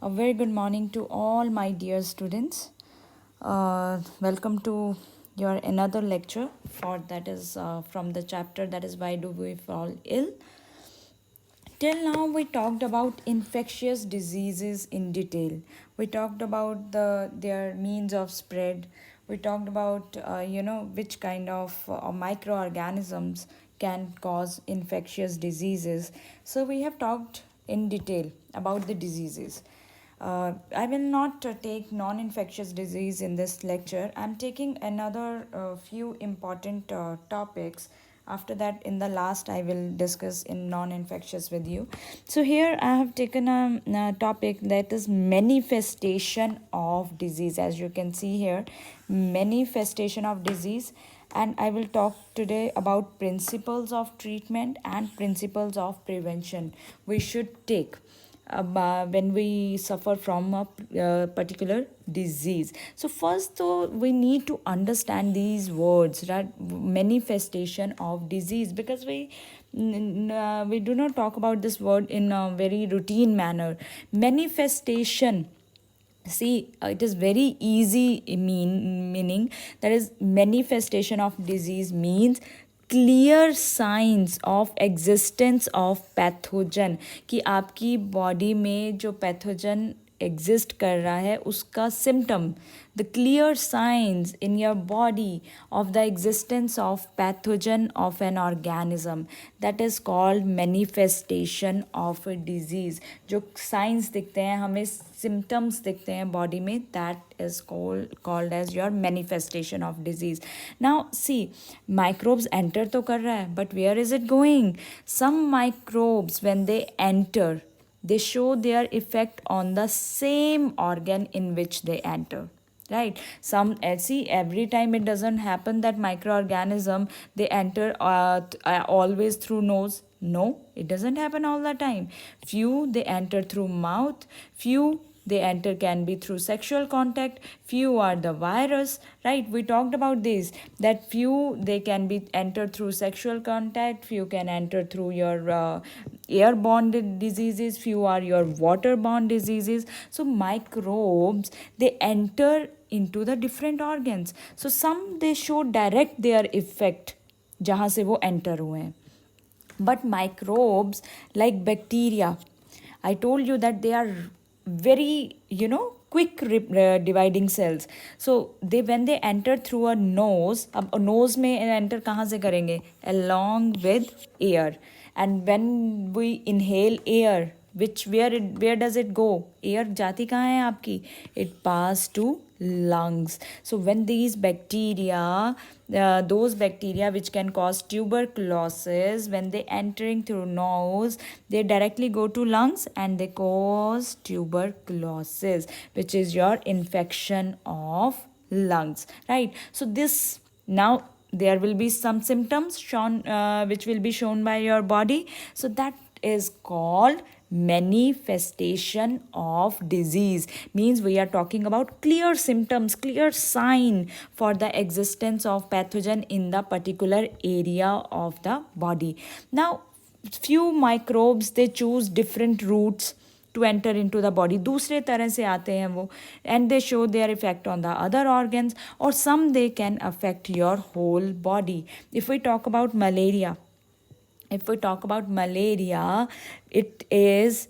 A very good morning to all my dear students. Welcome to your another lecture for that is from the chapter that is why do we fall ill. Till now we talked about infectious diseases in detail. We talked about their means of spread. We talked about which kind of microorganisms can cause infectious diseases. So we have talked in detail about the diseases. I will not take non-infectious disease in this lecture. I'm taking another few important topics. After that, in the last, I will discuss in non-infectious with you. So here I have taken a topic that is manifestation of disease. As you can see here, manifestation of disease. And I will talk today about principles of treatment and principles of prevention we should take when we suffer from a particular disease. So first though we need to understand these words, right? Manifestation of disease, because we do not talk about this word in a very routine manner. Manifestation, see, it is very easy meaning, that is manifestation of disease means clear signs of existence of pathogen, कि आपकी body में जो pathogen exist कर रहा है उसका symptom, the clear signs in your body of the existence of pathogen of an organism, that is called manifestation of a disease. जो signs दिखते हैं हमें, सिम्टम्स दिखते हैं बॉडी में, that is called as your manifestation of disease. Now see, microbes enter तो कर रहा है, but where is it going? Some microbes when they enter, they show their effect on the same organ in which they enter, right? Some see, every time it doesn't happen that microorganism they enter always through nose. No, it doesn't happen all the time. Few they enter through mouth, few they enter can be through sexual contact, few are the virus, right? We talked about this, that few they can be entered through sexual contact, few can enter through your airborne diseases, few are your waterborne diseases. So microbes, they enter into the different organs. So some they show direct their effect जहाँ से वो enter हुए हैं. But microbes like bacteria, I told you that they are very quick dividing cells. So they when they enter through a nose, अब nose में enter कहाँ से करेंगे? Along with air. And when we inhale air, where does it go? Air जाती कहाँ है आपकी? It pass to lungs. So when these bacteria, those bacteria which can cause tuberculosis, when they entering through nose, they directly go to lungs and they cause tuberculosis, which is your infection of lungs, right? So this, now there will be some symptoms shown which will be shown by your body. So that is called manifestation of disease. Means we are talking about clear symptoms, clear sign for the existence of pathogen in the particular area of the body. Now few microbes, they choose different routes to enter into the body. दूसरे तरह से आते हैं वो, and they show their effect on the other organs, or some they can affect your whole body. If we talk about malaria, it is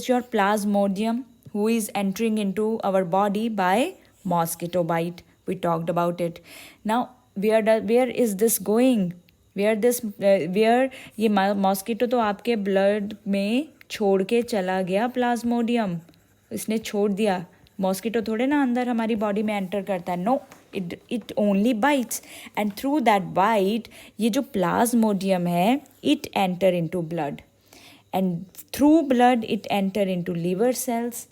your plasmodium who is entering into our body by mosquito bite. We talked about it. Now where is this going? where ये mosquito तो आपके blood में छोड़ के चला गया Plasmodium, इसने छोड़ दिया. मॉस्किटो थोड़े ना अंदर हमारी बॉडी में एंटर करता है. No, it only bites, and through that bite ये जो plasmodium है, it enter into blood, and through blood it enter into liver cells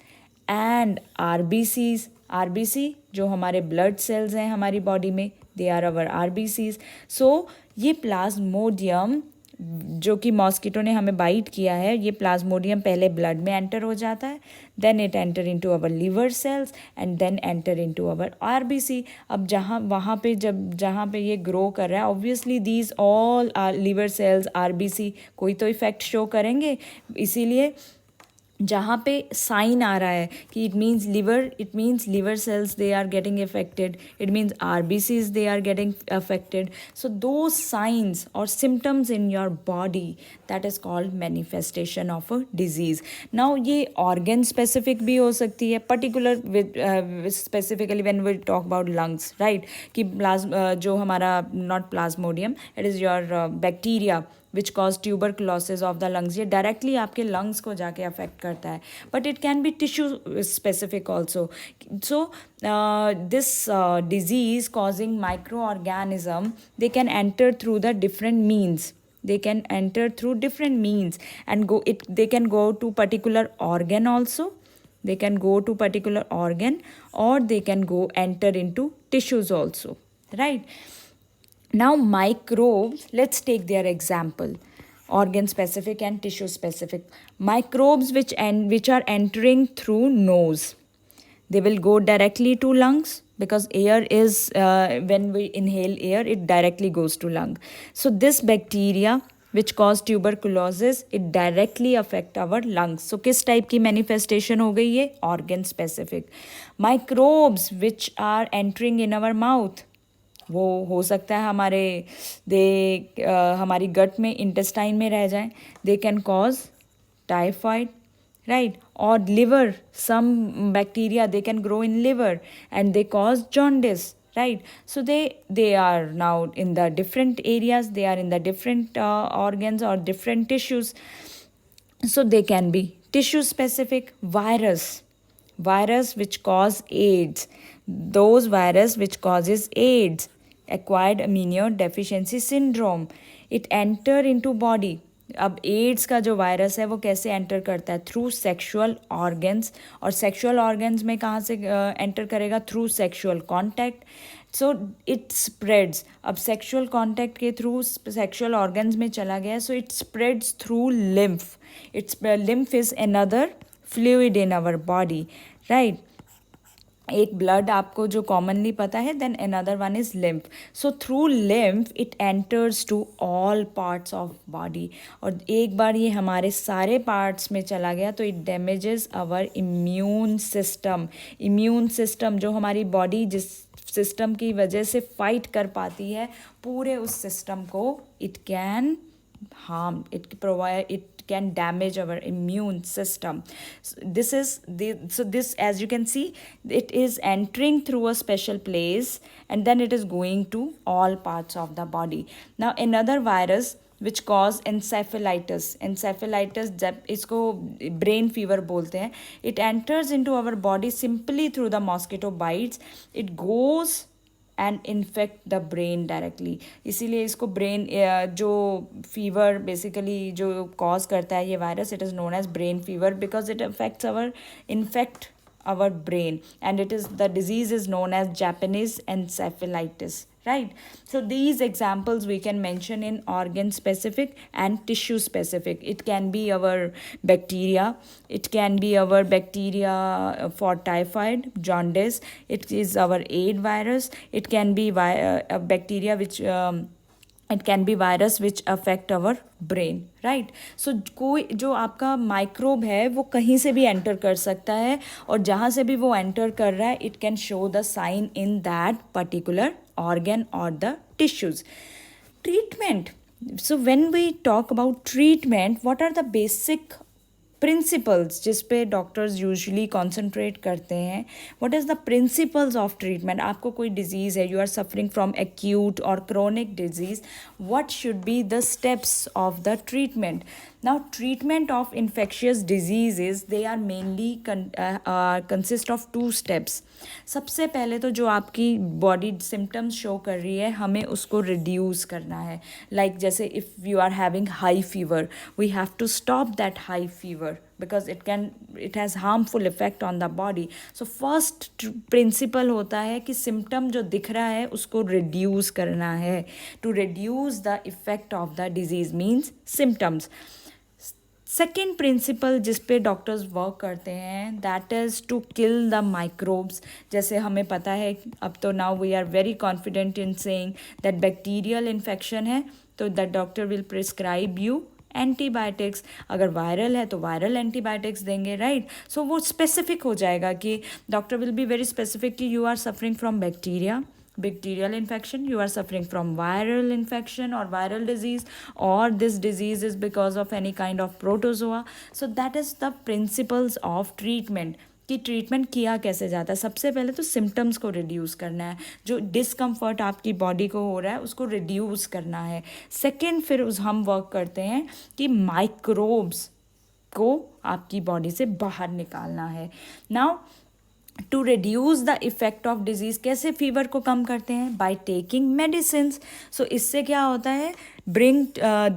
and RBCs. RBC जो हमारे blood cells हैं हमारी बॉडी में, they are our RBCs. So ये Plasmodium जो कि मॉस्किटो ने हमें बाइट किया है, ये प्लाज्मोडियम पहले ब्लड में एंटर हो जाता है, then it enter into our liver cells and then enter into our RBC. अब वहाँ पे जहाँ पे ये ग्रो कर रहा है, obviously these all are liver cells, RBC कोई तो इफेक्ट शो करेंगे. इसीलिए जहाँ पे साइन आ रहा है कि it means liver cells they are getting affected, it means RBCs they are getting affected, so दो साइंस और symptoms in your body, that is called manifestation of a disease. Now ये ऑर्गन स्पेसिफिक भी हो सकती है, particular specifically when we talk about lungs, right, कि जो हमारा not plasmodium, it is your bacteria which cause tuberculosis of the lungs, ये directly आपके लंग्स को जाके अफेक्ट करता है. But it can B tissue specific also. So this disease causing micro organism, they can enter through the different means, they can enter through different means and they can go to particular organ also, they can go to particular organ, or they can go enter into tissues also, right? Now microbes, let's take their example, organ specific and tissue specific. Microbes which are entering through nose, they will go directly to lungs, because air is when we inhale air, it directly goes to lung. So this bacteria which cause tuberculosis, it directly affect our lungs. So किस type की manifestation हो गई ये? Organ specific. Microbes which are entering in our mouth, वो हो सकता है हमारी गट में, इंटेस्टाइन में रह जाएं, they can cause typhoid, right? Or liver, some bacteria, they can grow in liver and they cause jaundice, right? So they are now in the different areas, they are in the different organs or different tissues. So they can be tissue specific. Virus which cause AIDS, those virus which causes AIDS, acquired immunodeficiency syndrome, it enter into body. अब AIDS का जो virus है वो कैसे enter करता है? Through sexual organs, और sexual organs में कहाँ से एंटर करेगा? Through sexual contact. So it spreads. अब सेक्सुअल कॉन्टैक्ट के थ्रू सेक्सुअल ऑर्गन्स में चला गया, so it spreads through lymph. Lymph is another fluid in our body, right? एक ब्लड आपको जो कॉमनली पता है, then another one is lymph. So through lymph it enters to all parts of body, और एक बार ये हमारे सारे पार्ट्स में चला गया तो it damages our immune system. Immune system जो हमारी बॉडी जिस सिस्टम की वजह से फाइट कर पाती है, पूरे उस सिस्टम को it can harm, it can damage our immune system. So this, as you can see, it is entering through a special place and then it is going to all parts of the body. Now another virus which cause encephalitis, जब इसको brain fever बोलते हैं, it enters into our body simply through the mosquito bites. It goes and infect the brain directly. इसीलिए इसको brain जो fever basically जो cause करता है ये virus, it is known as brain fever because it affects infect our brain, and the disease is known as Japanese encephalitis, right? So these examples we can mention in organ specific and tissue specific. It can be our bacteria, it can be our bacteria for typhoid, jaundice, it is our AIDS virus, it can be a bacteria which it can be virus which affect our brain, right? So कोई जो आपका microbe है वो कहीं से भी enter कर सकता है, और जहाँ से भी वो एंटर कर रहा है it can show the sign in that particular organ और the tissues. Treatment. So when we talk about treatment, what are the basic principles जिस पे डॉक्टर्स यूजुअली कॉन्सेंट्रेट करते हैं? What is the principles of treatment? आपको कोई disease है, you are suffering from acute और chronic disease, what should be the steps of the treatment? Now treatment of infectious diseases, they are mainly consist of 2 steps. सबसे पहले तो जो आपकी body symptoms show कर रही है हमें उसको रिड्यूस करना है. लाइक जैसे if you are having high fever, we have to stop that high fever because it has harmful effect on the body. So first principle होता है कि symptom जो दिख रहा है उसको reduce करना है. To reduce the effect of the disease means symptoms. Second principle जिस पे डॉक्टर्स वर्क करते हैं, that is to kill the microbes. जैसे हमें पता है अब तो now we are very confident in saying that bacterial infection है, तो the doctor will prescribe you antibiotics, अगर वायरल है तो वायरल एंटीबायोटिक्स देंगे, राइट. सो वो स्पेसिफिक हो जाएगा कि doctor will be very specific कि you are suffering from bacteria, bacterial infection, you are suffering from viral infection or viral disease, or this disease is because of any kind of protozoa. So that is the principles of treatment कि treatment किया कैसे जाता है. सबसे पहले तो symptoms को reduce करना है, जो डिस्कम्फर्ट आपकी बॉडी को हो रहा है उसको रिड्यूस करना है. सेकेंड, फिर हम वर्क करते हैं कि माइक्रोब्स को आपकी बॉडी से बाहर निकालना है. Now to reduce the effect of disease, कैसे फीवर को कम करते हैं? By taking medicine. सो इससे क्या होता है, bring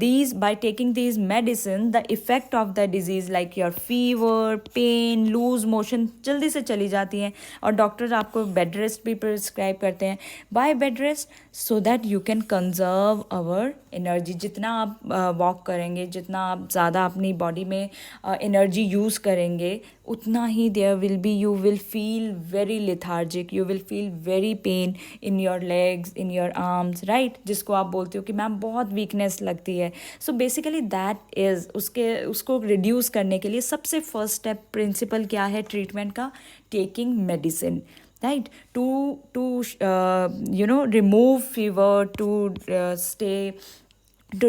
these, by taking these medicine, the effect of the disease like your fever, pain, lose motion जल्दी से चली जाती हैं. और डॉक्टर आपको बेड रेस्ट भी प्रिस्क्राइब करते हैं. By bed rest so that you can conserve our energy. जितना आप वॉक करेंगे, जितना आप ज़्यादा अपनी बॉडी में एनर्जी यूज़ करेंगे, उतना ही there will be, you will feel very lethargic, you will feel very pain in your legs, in your arms, right, जिसको आप बोलते हो कि मैम बहुत वीकनेस लगती है. सो बेसिकली दैट इज़, उसको रिड्यूस करने के लिए सबसे फर्स्ट स्टेप प्रिंसिपल क्या है ट्रीटमेंट का? Taking medicine, right, to remove fever, to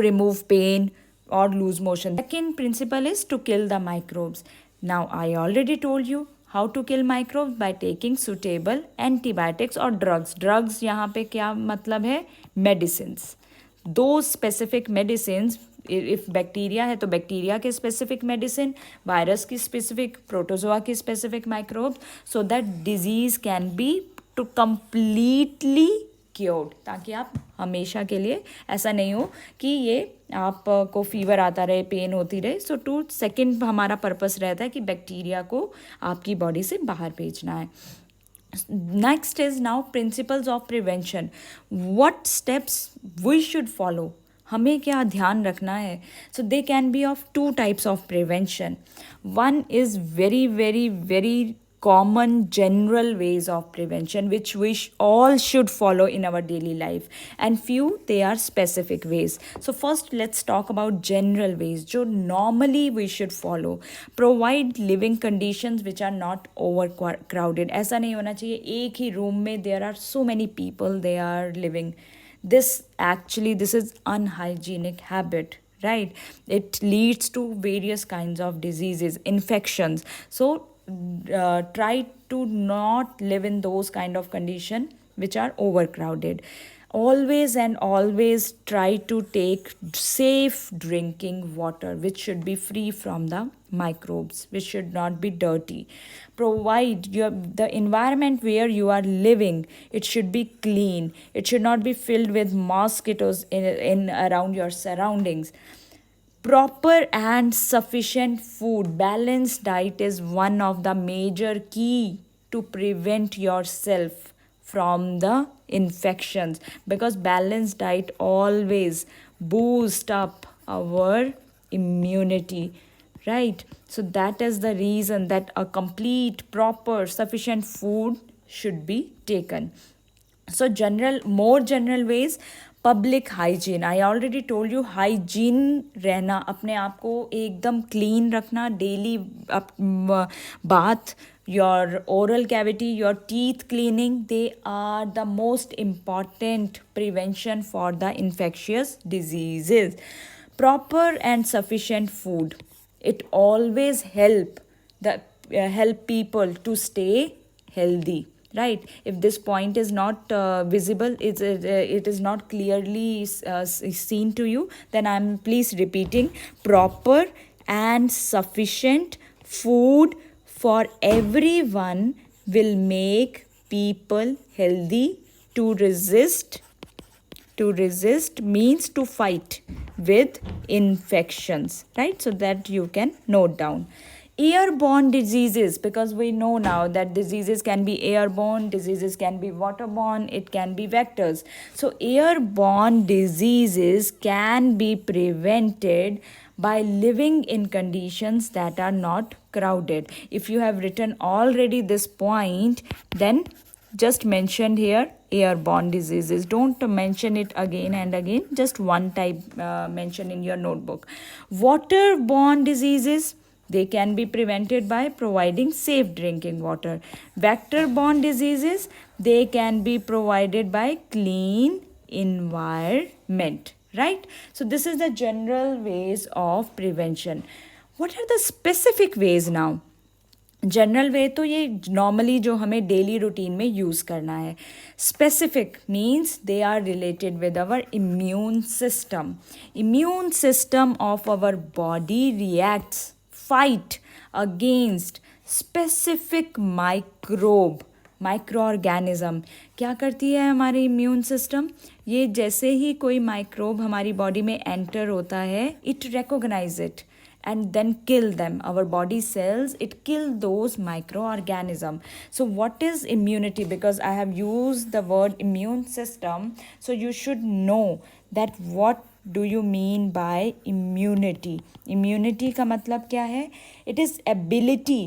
remove pain or lose motion. Second principle is to kill the microbes. Now I already told you how to kill microbes, by taking suitable antibiotics or drugs यहाँ पे क्या मतलब है? medicines. Those specific medicines, if bacteria है तो bacteria के specific medicine, virus की specific, protozoa की specific microbes, so that disease can be to completely cured, ताकि आप हमेशा के लिए ऐसा नहीं हो कि ये आपको फीवर आता रहे, पेन होती रहे. सो टू सेकेंड हमारा पर्पस रहता है कि बैक्टीरिया को आपकी बॉडी से बाहर भेजना है. Next is now principles of prevention. What steps we should follow? हमें क्या ध्यान रखना है? So they can be of two types of prevention. One is very, very, very common general ways of prevention which we all should follow in our daily life, and few they are specific ways. So first let's talk about general ways जो normally we should follow. Provide living conditions which are not overcrowded. ऐसा नहीं होना चाहिए एक ही room में there are so many people they are living. This is unhygienic habit, right? It leads to various kinds of diseases, infections. So try to not live in those kind of condition which are overcrowded. Always and always try to take safe drinking water which should be free from the microbes, which should not be dirty. Provide the environment where you are living, it should be clean, it should not be filled with mosquitoes in around your surroundings. Proper and sufficient food, balanced diet is one of the major key to prevent yourself from the infections, because balanced diet always boost up our immunity, right? So that is the reason that a complete, proper, sufficient food should be taken. So more general ways, public hygiene. I already told you, hygiene रहना, अपने आप को एकदम clean रखना, daily bath, your oral cavity, your teeth cleaning, they are the most important prevention for the infectious diseases. Proper and sufficient food, it always help people to stay healthy, right? If this point is not visible, it is not clearly seen to you, then I'm please repeating: proper and sufficient food for everyone will make people healthy. To resist means to fight with infections, right? So that you can note down. Airborne diseases, because we know now that diseases can be airborne, diseases can be waterborne, it can be vectors. So airborne diseases can be prevented by living in conditions that are not crowded. If you have written already this point, then just mentioned here airborne diseases. Don't mention it again and again, just one type mention in your notebook. Waterborne diseases, they can be prevented by providing safe drinking water. Vector-borne diseases, they can be provided by clean environment, right? So this is the general ways of prevention. What are the specific ways now? General वे तो ये normally जो हमें daily routine में use करना है. Specific means they are related with our immune system. Immune system of our body reacts, fight against specific microbe, micro organism. क्या करती है हमारी इम्यून सिस्टम? ये जैसे ही कोई माइक्रोब हमारी बॉडी में एंटर होता है, it recognize it and then kill them. Our body cells, it kill those microorganisms. So what is immunity? Because I have used the word immune system, so you should know that what do you mean by immunity. Immunity का मतलब क्या है? It is ability,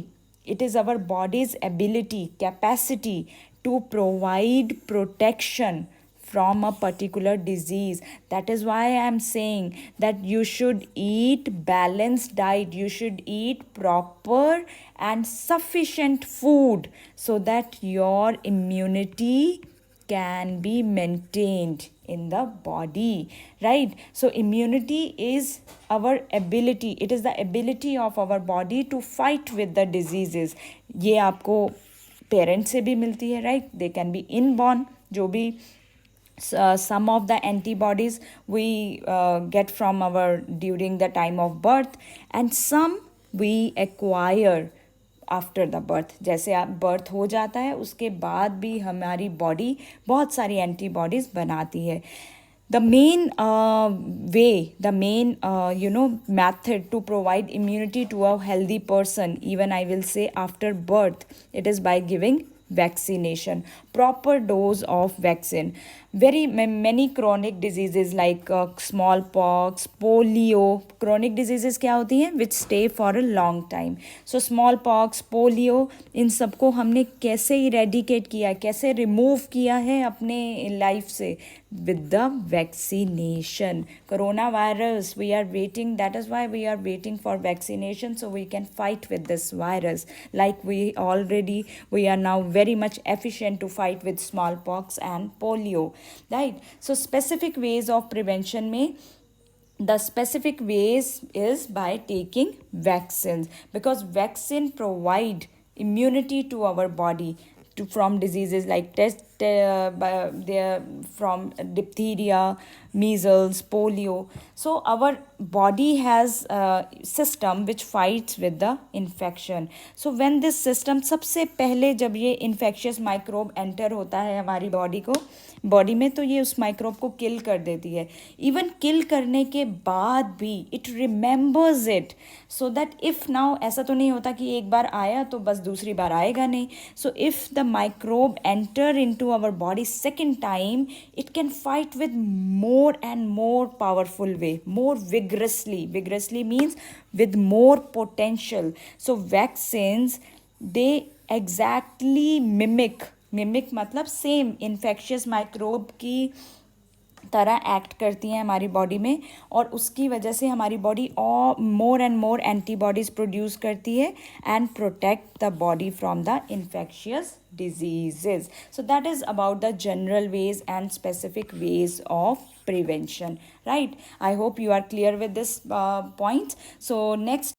it is our body's ability, capacity to provide protection from a particular disease. That is why I am saying that you should eat balanced diet, you should eat proper and sufficient food so that your immunity can be maintained in the body, right? So immunity is our ability, it is the ability of our body to fight with the diseases. ये आपको parents से भी मिलती है, right? They can be inborn, जो भी some of the antibodies we get from our during the time of birth, and some we acquire after the birth. जैसे आप बर्थ हो जाता है उसके बाद भी हमारी बॉडी बहुत सारी एंटीबॉडीज़ बनाती है. The main method to provide immunity to a healthy person, even I will say after birth, it is by giving vaccination, proper dose of vaccine. Very many chronic diseases like smallpox, polio. Chronic diseases क्या होती हैं? Which stay for a long time. So smallpox, polio, इन सबको हमने कैसे eradicate किया, कैसे remove किया है अपने life से? With the vaccination. Coronavirus, we are waiting, that is why we are waiting for vaccination, so we can fight with this virus. Like we are now very much efficient to fight with smallpox and polio, right? So specific ways of prevention में, the specific ways is by taking vaccines, because vaccine provide immunity to our body from diseases like from diphtheria, measles, polio. So our body has a system which fights with the infection. So when this system, सबसे पहले जब ये infectious microbe enter होता है हमारी body में, तो ये उस माइक्रोब को किल कर देती है. इवन किल करने के बाद भी it remembers it, so that if now ऐसा तो नहीं होता कि एक बार आया तो बस दूसरी बार आएगा नहीं. So if the microbe enter into our body second time, it can fight with more and more powerful way, more vigorously means with more potential. So vaccines, they exactly mimic मतलब सेम इन्फेक्शियस माइक्रोब की तरह act करती हैं हमारी body में, और उसकी वजह से हमारी बॉडी और मोर एंड मोर एंटीबॉडीज़ प्रोड्यूस करती है and protect the body from the infectious diseases. So that is about the general ways and specific ways of prevention, right? I hope you are clear with this points. So next